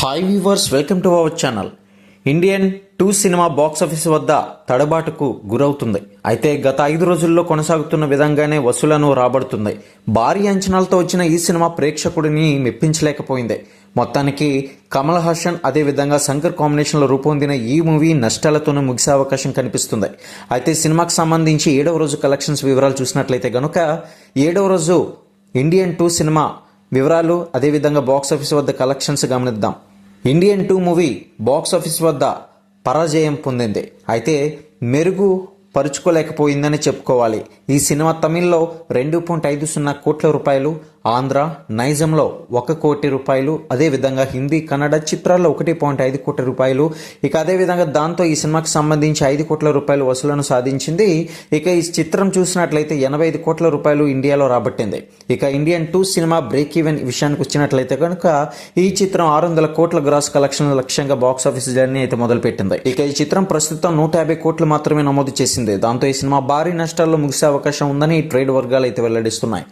Hi viewers, welcome to our channel. Indian 2 cinema box office వద్ద తడబాటుకు గురవుతుంది. అయితే గత 5 రోజుల్లో కొనసాగుతున్న విధంగానే వసూలను రాబడుతుంది. భారీ అంచనాలతో వచ్చిన ఈ సినిమా ప్రేక్షకుడిని మెప్పించలేకపోయింది. మొత్తానికి కమల్ హాసన్ అదేవిధంగా శంకర్ కాంబినేషన్లో రూపొందిన ఈ మూవీ నష్టాలతోనే ముగిసే అవకాశం కనిపిస్తుంది. అయితే సినిమాకు సంబంధించి 7వ రోజు కలెక్షన్స్ వివరాలు చూసినట్లయితే కనుక 7వ రోజు ఇండియన్ 2 సినిమా వివరాలు అదేవిధంగా బాక్సాఫీస్ వద్ద కలెక్షన్స్ గమనిద్దాం. ఇండియన్ 2 మూవీ బాక్సాఫీస్ వద్ద పరాజయం పొందింది. అయితే మెరుగు పరుచుకోలేకపోయిందని చెప్పుకోవాలి. ఈ సినిమా తమిళ్లో 2.50 కోట్ల రూపాయలు, ఆంధ్ర నైజంలో 1 కోటి రూపాయలు, అదేవిధంగా హిందీ కన్నడ చిత్రాల్లో 1.5 కోట్ల రూపాయలు. ఇక అదేవిధంగా దాంతో ఈ సినిమాకి సంబంధించి 5 కోట్ల రూపాయలు వసూలను సాధించింది. ఇక ఈ చిత్రం చూసినట్లయితే 85 కోట్ల రూపాయలు ఇండియాలో రాబట్టింది. ఇక ఇండియన్ 2 సినిమా బ్రేక్ ఈవెన్ విషయానికి వచ్చినట్లయితే కనుక ఈ చిత్రం 600 కోట్ల గ్రాస్ కలెక్షన్ లక్ష్యంగా బాక్సాఫీస్ జర్నీ అయితే మొదలుపెట్టింది. ఇక ఈ చిత్రం ప్రస్తుతం 150 కోట్లు మాత్రమే నమోదు చేసింది. దాంతో ఈ సినిమా భారీ నష్టాల్లో ముగిసే అవకాశం ఉందని ట్రేడ్ వర్గాలు అయితే వెల్లడిస్తున్నాయి.